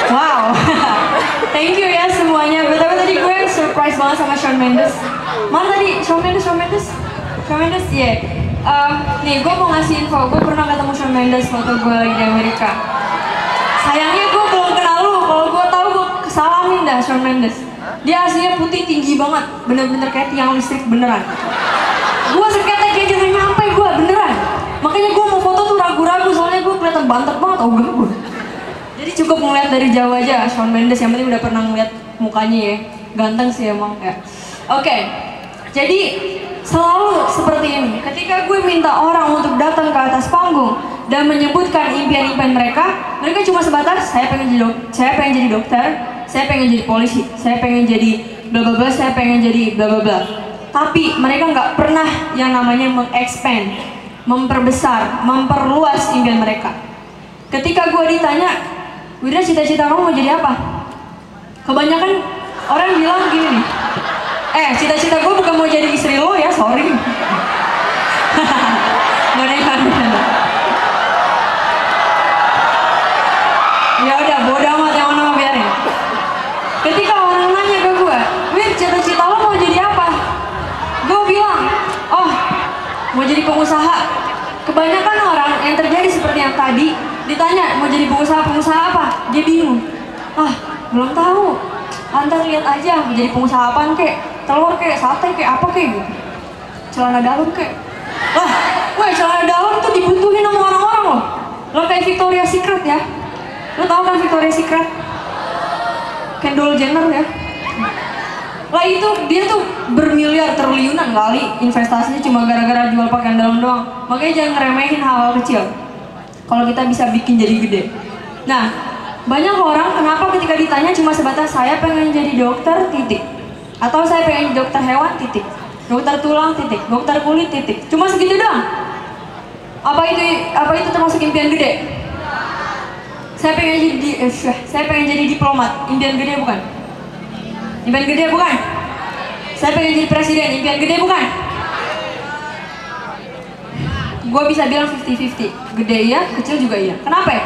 Wow. Thank you ya semuanya. Betul tadi gue surprise banget sama Shawn Mendes. Mana tadi Shawn Mendes? Iya. Nih gue mau ngasih info. Gue pernah ketemu Shawn Mendes waktu gue lagi di Amerika. Sayangnya gue belum kenal lu. Kalau gue tahu gue kesalahin dah Shawn Mendes. Dia aslinya putih tinggi banget, bener-bener kayak tiang listrik beneran. Gue seketek kayak jangan nyampe gue beneran. Makanya gue mau foto tuh ragu-ragu soalnya gue kelihatan bantet banget gue. Jadi cukup ngeliat dari jauh aja Shawn Mendes, yang penting udah pernah ngeliat mukanya ya. Ganteng sih emang ya. Oke, jadi selalu seperti ini. Ketika gue minta orang untuk datang ke atas panggung dan menyebutkan impian-impian mereka cuma sebatas saya pengen jadi dokter, saya pengen jadi polisi, saya pengen jadi bla bla bla, saya pengen jadi bla bla bla. Tapi mereka nggak pernah yang namanya mengexpand, memperbesar, memperluas impian mereka. Ketika gue ditanya, Wira cita-cita kamu mau jadi apa? Kebanyakan orang bilang gini nih, cita-cita gue bukan mau jadi istri lo ya, sorry. Mana. Ya udah, bodoh amat yang mana biarin. Ketika orang nanya ke gue, Wir cita-cita lo mau jadi apa? Gue bilang, oh mau jadi pengusaha. Kebanyakan orang yang terjadi seperti yang tadi, ditanya mau jadi pengusaha apa? Dia bingung. Belum tahu. Antar lihat aja mau jadi pengusaha apaan kek? Telur kek, sate kek, apa kek gitu. Celana dalam kek. Celana dalam tuh dibutuhin sama orang-orang loh. Lo kayak Victoria's Secret ya. Lo tau kan Victoria's Secret? Kendall Jenner ya. Lah itu dia tuh bermiliar triliunan kali investasinya cuma gara-gara jual pakaian dalam doang. Makanya jangan ngeremehin hal-hal kecil. Kalau kita bisa bikin jadi gede. Nah, banyak orang kenapa ketika ditanya cuma sebatas saya pengen jadi dokter titik, atau saya pengen jadi dokter hewan titik, dokter tulang titik, dokter kulit titik. Cuma segitu doang. Apa itu termasuk impian gede? Saya pengen jadi diplomat, impian gede bukan? Impian gede bukan? Saya pengen jadi presiden, impian gede bukan? Gue bisa bilang 50-50, gede iya, kecil juga iya. Kenapa ya?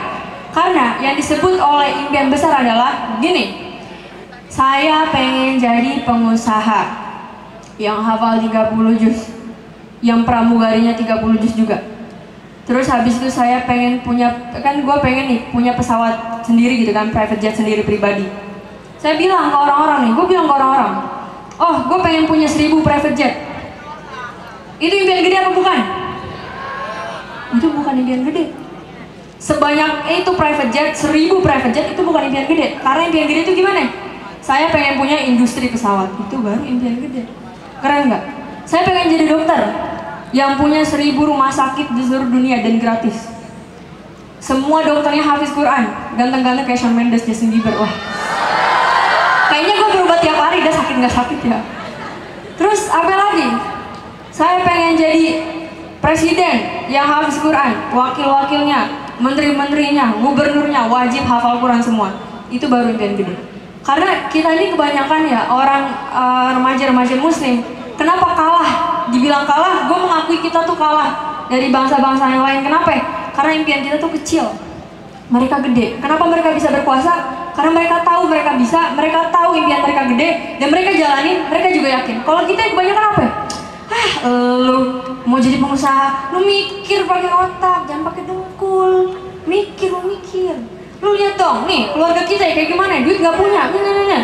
Karena yang disebut oleh impian besar adalah gini, saya pengen jadi pengusaha yang hafal 30 juz, yang pramugarinya 30 juz juga. Terus habis itu saya pengen punya, kan gue pengen nih punya pesawat sendiri gitu kan, private jet sendiri pribadi. Saya bilang ke orang-orang gue bilang ke orang-orang, oh gue pengen punya 1000 private jet. Itu impian gede apa bukan? Itu bukan impian gede. Sebanyak itu private jet, 1000 private jet itu bukan impian gede. Karena impian gede itu gimana? Saya pengen punya industri pesawat, itu baru impian gede. Keren nggak? Saya pengen jadi dokter yang punya 1000 rumah sakit di seluruh dunia dan gratis. Semua dokternya hafiz Quran, ganteng-ganteng kayak Shawn Mendes, Justin Bieber. Wah, kayaknya gue berobat tiap hari, dah sakit nggak sakit ya. Terus apa lagi? Saya pengen jadi presiden yang hafiz Quran, wakil-wakilnya, menteri-menterinya, gubernurnya wajib hafal Quran semua. Itu baru impian gede. Karena kita ini kebanyakan ya orang remaja-remaja muslim, kenapa kalah? Dibilang kalah, gue mengakui kita tuh kalah dari bangsa-bangsa yang lain. Kenapa? Karena impian kita tuh kecil, mereka gede. Kenapa mereka bisa berkuasa? Karena mereka tahu mereka bisa, mereka tahu impian mereka gede, dan mereka jalanin, mereka juga yakin. Kalau kita kebanyakan apa? Lu mau jadi pengusaha, lu mikir pakai otak, jangan pakai dengkul. Mikir. Lu lihat dong, nih keluarga kita ya kayak gimana? Duit nggak punya,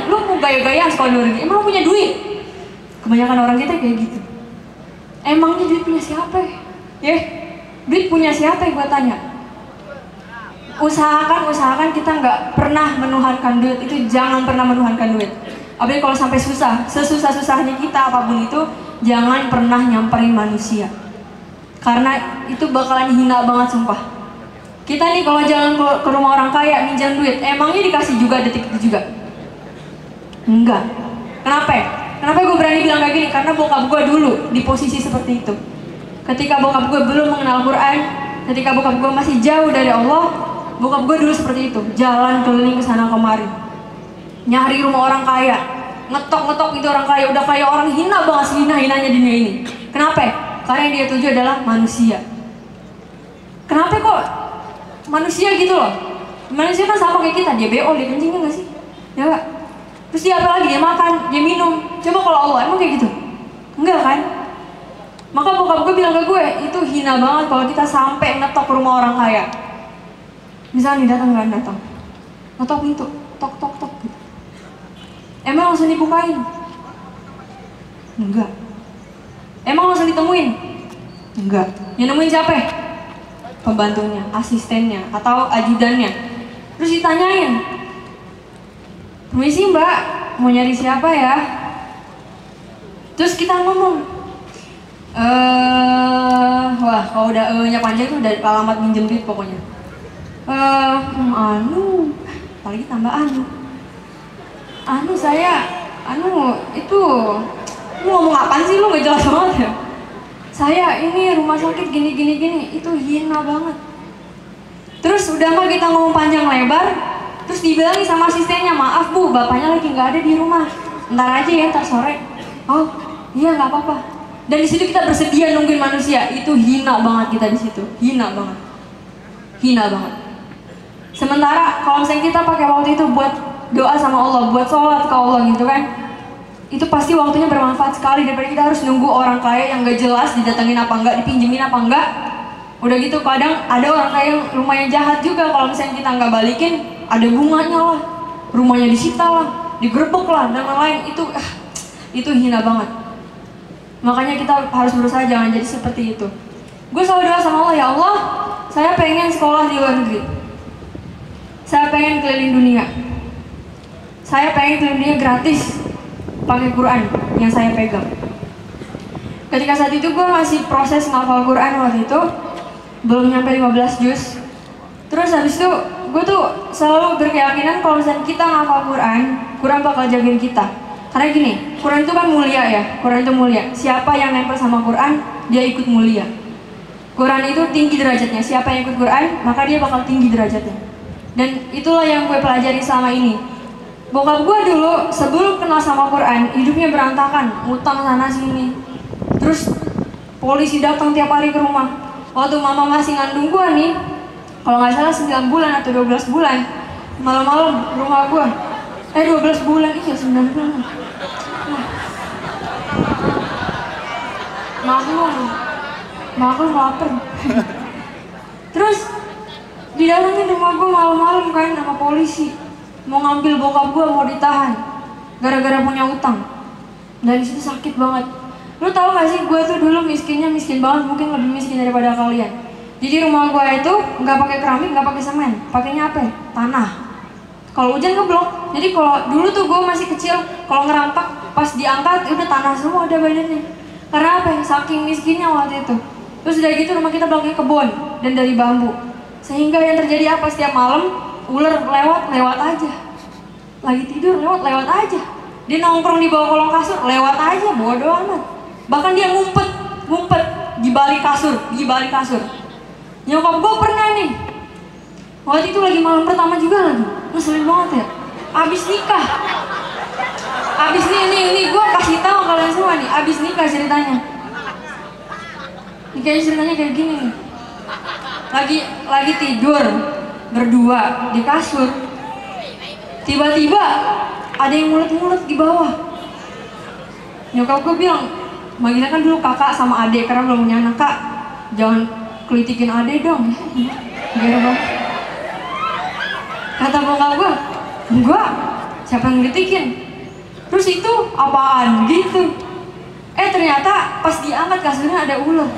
lu mau gaya-gayaan sekolah luar negeri, emang lu punya duit? Kebanyakan orang kita kayak gitu. Emangnya duit punya siapa ya? Duit punya siapa ya, gue tanya. Usahakan kita nggak pernah menuhankan duit. Itu jangan pernah menuhankan duit. Apalagi kalau sampai susah, sesusah-susahnya kita apapun itu, jangan pernah nyamperin manusia. Karena itu bakalan hina banget sumpah. Kita nih kalau jalan ke rumah orang kaya minjam duit, emangnya dikasih juga detik itu juga? Enggak. Kenapa? Kenapa gue berani bilang kayak gini? Karena bokap gue dulu di posisi seperti itu. Ketika bokap gue belum mengenal Quran, ketika bokap gue masih jauh dari Allah, bokap gue dulu seperti itu, jalan keliling kesana kemari, nyari rumah orang kaya, ngetok itu orang kaya, udah kayak orang hina banget, sehina-hinanya dunia ini. Kenapa? Karena yang dia tuju adalah manusia. Kenapa kok manusia gitu loh? Manusia kan sama kayak kita, dia BO, dia kencing nggak sih? Ya nggak? Terus dia apa lagi? Dia makan, dia minum. Coba kalau Allah emang kayak gitu? Enggak kan? Maka bokap gue bilang ke gue, itu hina banget kalau kita sampai ngetok rumah orang kaya. Misalnya nih datang, ngetok pintu, tok tok tok. Emang langsung dibukain? Enggak. Emang langsung ditemuin? Enggak. Yang nemuin siapa? Pembantunya, asistennya, atau ajudannya. Terus ditanyain, permisi mbak, mau nyari siapa ya? Terus kita ngomong, wah kalau udah nya panjang tuh udah alamat minjem duit pokoknya. Apalagi tambah itu, lu ngomong apaan sih, lu gak jelas banget ya? Saya ini rumah sakit gini, itu hina banget. Terus udah mah kita ngomong panjang lebar, terus dibilangin sama asistennya, maaf bu, bapaknya lagi nggak ada di rumah, ntar aja ya, ntar sore. Oh iya nggak apa-apa. Dan di situ kita bersedia nungguin manusia, itu hina banget kita di situ, hina banget. Sementara kalau misalnya kita pakai waktu itu buat doa sama Allah, buat sholat ke Allah gitu kan, itu pasti waktunya bermanfaat sekali daripada kita harus nunggu orang kaya yang gak jelas didatengin apa enggak, dipinjemin apa enggak. Udah gitu kadang ada orang kaya yang lumayan jahat juga, kalau misalnya kita nggak balikin ada bunganya lah, rumahnya disita lah, digerebek lah dan lain-lain. Itu hina banget. Makanya kita harus berusaha jangan jadi seperti itu. Gue selalu doa sama Allah, ya Allah, saya pengen sekolah di luar negeri, saya pengen keliling dunia, saya pengen keliling dunia gratis pakai Quran yang saya pegang. Ketika saat itu gue masih proses ngafal Quran waktu itu, belum nyampe 15 juz. Terus habis itu gue tuh selalu berkeyakinan kalau misalnya kita ngafal Quran bakal jagain kita. Karena gini, Quran itu kan mulia ya, Quran itu mulia. Siapa yang nempel sama Quran, dia ikut mulia. Quran itu tinggi derajatnya, siapa yang ikut Quran, maka dia bakal tinggi derajatnya. Dan itulah yang gue pelajari selama ini. Bokap gue dulu sebelum kenal sama Quran, hidupnya berantakan, ngutang sana sini. Terus polisi datang tiap hari ke rumah. Waktu mama masih ngandung gue nih, kalau nggak salah 9 bulan atau 12 bulan, malam-malam rumah gue, 12 bulan, iya 9 bulan. Maklum lapar. Terus didatengin rumah gue malam-malam kan sama polisi, mau ngambil bokap gue, mau ditahan gara-gara punya utang. Dan disitu sakit banget. Lu tau gak sih, gue tuh dulu miskinnya miskin banget, mungkin lebih miskin daripada kalian. Jadi rumah gue itu nggak pakai keramik, nggak pakai semen, pakainya apa? Tanah. Kalau hujan ngeblok. Jadi kalau dulu tuh gue masih kecil, kalau ngerampak pas diangkat udah tanah semua ada badannya. Karena apa? Saking miskinnya waktu itu. Terus udah gitu rumah kita belakangnya kebun dan dari bambu. Sehingga yang terjadi apa? Setiap malam ular lewat aja. Lagi tidur lewat aja. Dia nongkrong di bawah kolong kasur, lewat aja, bodoh amat. Bahkan dia ngumpet di balik kasur. Nyokap gue pernah nih, waktu itu lagi malam pertama juga lagi, ngeselin banget ya. Abis nikah, ini gue kasih tahu kalian semua nih, abis nikah ceritanya. Ini kayaknya ceritanya kayak gini nih. Lagi tidur berdua di kasur, tiba-tiba ada yang mulut di bawah. Nyokap gue bilang, manggilnya kan dulu kakak sama adik karena belum punya anak. Kak, jangan kelitikin adik dong. Gila banget. Kata bokap gue, enggak, siapa yang kelitikin? Terus itu apaan gitu? Ternyata pas diangkat kasurnya ada ular.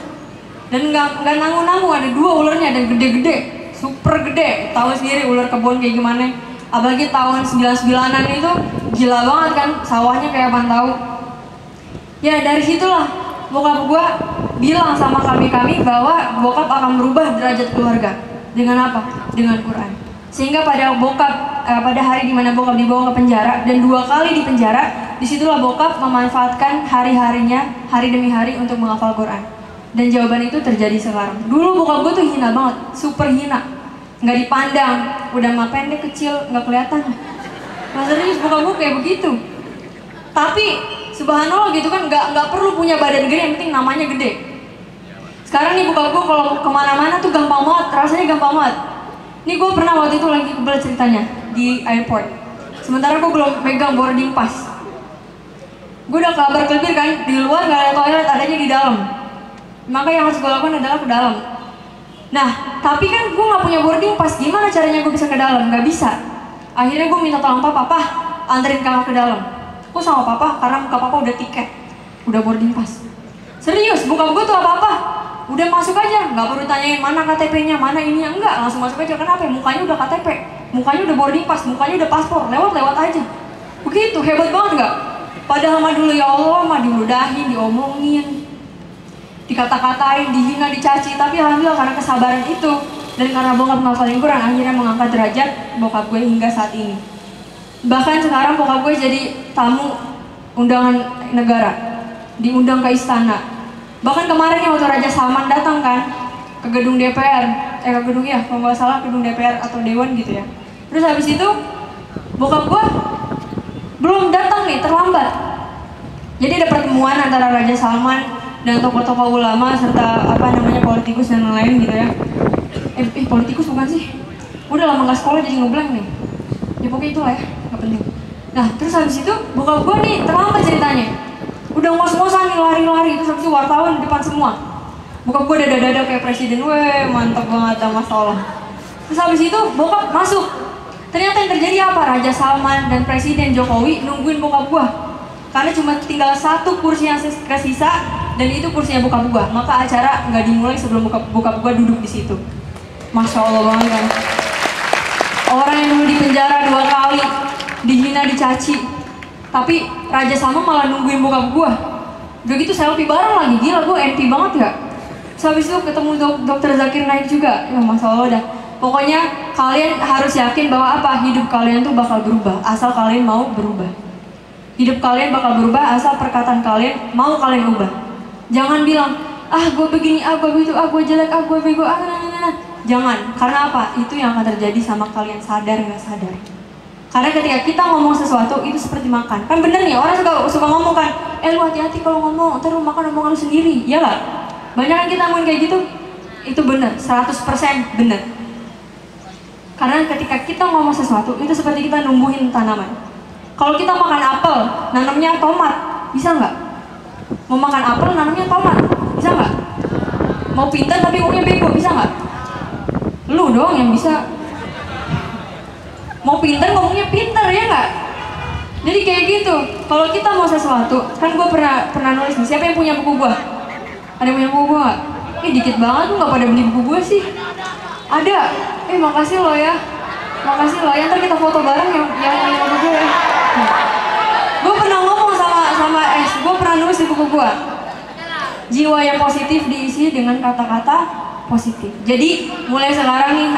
Dan nggak nanggung-nanggung, ada 2 ularnya, dan gede-gede, super gede. Tahu sendiri ular kebun kayak gimana? Apalagi tahun 99-an itu gila banget kan, sawahnya kayak apaan tahu. Ya dari situlah bokap gua bilang sama kami bahwa bokap akan merubah derajat keluarga. Dengan apa? Dengan Quran. Sehingga pada hari dimana bokap dibawa ke penjara dan 2 kali di penjara, disitulah bokap memanfaatkan hari-harinya, hari demi hari untuk menghafal Quran. Dan jawaban itu terjadi sekarang. Dulu bokap gua tuh hina banget, super hina, nggak dipandang, udah mah pendek kecil, nggak kelihatan. Serius bokap gua kayak begitu. Tapi subhanallah gitu kan, nggak perlu punya badan gede, yang penting namanya gede. Sekarang nih bokap gue kalau kemana-mana tuh gampang banget, rasanya gampang banget. Ini gue pernah waktu itu lagi kebelet ceritanya di airport. Sementara gue belum megang boarding pass. Gue udah kabar kelebir kan, di luar gak ada toilet, adanya di dalam. Maka yang harus gue lakukan adalah ke dalam. Nah, tapi kan gue gak punya boarding pass, gimana caranya gue bisa ke dalam? Gak bisa. Akhirnya gue minta tolong papa, anterin kakak ke dalam. Gue sama papa, karena muka papa udah tiket, udah boarding pass. Serius, bukan gue tuh apa-apa. Udah masuk aja, gak perlu tanyain mana KTP-nya, mana ininya, enggak, langsung masuk aja. Kenapa? Mukanya udah KTP, mukanya udah boarding pass, mukanya udah paspor, lewat aja. Begitu, hebat banget gak? Padahal mah dulu ya Allah, mah diludahin, diomongin, dikata-katain, dihina, dicaci. Tapi alhamdulillah karena kesabaran itu dan karena bokap ngafalin Quran, akhirnya mengangkat derajat bokap gue hingga saat ini. Bahkan sekarang bokap gue jadi tamu undangan negara, diundang ke istana. Bahkan kemarin yang waktu Raja Salman datang kan ke gedung DPR, ke gedung ya, kalau nggak salah gedung DPR atau Dewan gitu ya. Terus habis itu bokap gue belum datang nih, terlambat. Jadi ada pertemuan antara Raja Salman dan tokoh-tokoh ulama serta politikus dan lain-lain gitu ya. Politikus bukan sih? Udah lama nggak sekolah jadi ngeblank nih. Ya pokoknya itulah ya, nggak penting. Nah terus habis itu bokap gue nih terlambat ceritanya. Udah ngos-ngosan nih lari-lari, terus habis itu wartawan di depan semua. Bokap gue dada-dada kayak presiden, weh mantap banget sama Allah. Terus habis itu bokap masuk. Ternyata yang terjadi apa? Raja Salman dan Presiden Jokowi nungguin bokap gua. Karena cuma tinggal satu kursi yang kesisa dan itu kursinya bokap gua. Maka acara nggak dimulai sebelum bokap gua duduk di situ. Masya Allah banget kan. Orang yang dulu di penjara 2 kali, dihina, dicaci. Tapi Raja Salman malah nungguin bokap gua. Udah gitu selfie bareng lagi, gila gua NP banget ya. Terus habis itu ketemu dokter Zakir Naik juga. Ya Masya Allah dah. Pokoknya kalian harus yakin bahwa hidup kalian tuh bakal berubah asal kalian mau berubah. Hidup kalian bakal berubah asal perkataan kalian mau kalian ubah. Jangan bilang, gue begini, gue begitu, gue jelek, gue bego, Jangan, karena apa? Itu yang akan terjadi sama kalian, sadar nggak sadar. Karena ketika kita ngomong sesuatu itu seperti makan. Kan bener nih, orang suka ngomong kan, lu hati-hati kalau ngomong, ntar lu makan omongan lu sendiri, ya nggak? Banyak kan kita ngomong kayak gitu, itu bener, 100% bener. Karena ketika kita ngomong sesuatu, itu seperti kita numbuhin tanaman. Kalau kita makan apel, nanamnya tomat, bisa nggak? Mau makan apel, nanamnya tomat, bisa nggak? Mau pintar tapi ngomongnya bego, bisa nggak? Lu dong yang bisa. Mau pintar ngomongnya pintar, ya nggak? Jadi kayak gitu. Kalau kita mau sesuatu, kan gue pernah nulis nih, siapa yang punya buku gue? Ada yang punya buku gue nggak? Dikit banget tuh nggak pada beli buku gue sih. Ada. Makasih lo ya. Makasih lo ya. Ntar kita foto bareng yang buku gue ya. Gue pernah ngomong sama gue pernah nulis di buku gue. Jiwa yang positif diisi dengan kata-kata positif. Jadi mulai sekarang nih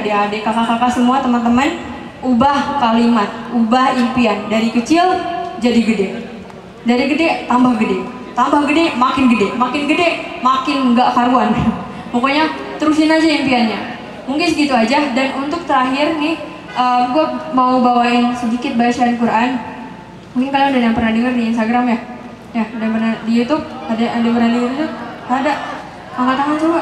adik-adik, kakak-kakak semua, teman-teman, ubah kalimat, ubah impian. Dari kecil jadi gede. Dari gede tambah gede. Tambah gede makin gede. Makin gede makin nggak karuan. Pokoknya terusin aja impiannya. Mungkin segitu aja. Dan untuk terakhir nih, gue mau bawain sedikit bacaan Quran. Mungkin kalian udah yang pernah denger di Instagram ya? Ya, udah pernah di YouTube? Ada yang pernah denger itu? Ada. Angkat tangan coba.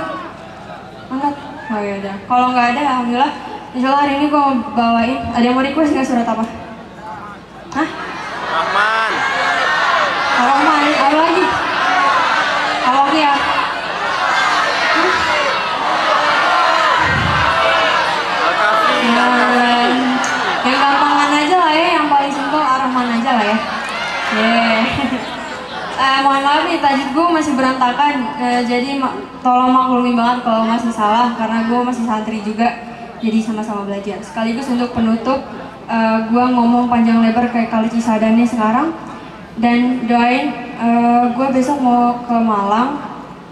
Angkat. Oh ya udah. Kalau nggak ada, alhamdulillah. Insyaallah hari ini gue mau bawain. Ada yang mau request nggak surat apa? Hah? Rahman. Rahman. Apa lagi? Apa ya? Yang gampangan aja lah ya, yang paling simpel Ar-Rahman aja lah ya. Mohon maaf nih, tajwid gue masih berantakan, jadi tolong maklumi banget kalau masih salah, karena gue masih santri juga, jadi sama-sama belajar. Sekaligus untuk penutup, gue ngomong panjang lebar kayak kali Cisadane sekarang, dan doain gue besok mau ke Malang,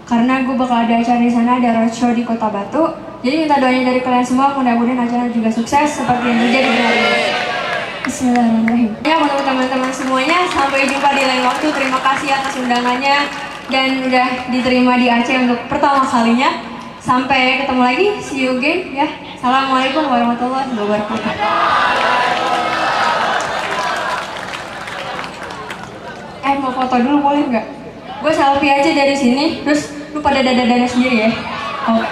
karena gue bakal ada acara di sana, ada roadshow di Kota Batu. Jadi minta doanya dari kalian semua, mudah-mudahan acara juga sukses seperti yang terjadi hari ini. Bismillahirrahmanirrahim. Ya, untuk teman-teman semuanya, sampai jumpa di lain waktu. Terima kasih atas undangannya dan udah diterima di Aceh untuk pertama kalinya. Sampai ketemu lagi, see you again ya. Assalamualaikum warahmatullahi wabarakatuh. Mau foto dulu boleh nggak? Gue selfie aja dari sini, terus lu pada dada-dada sendiri ya. Oh.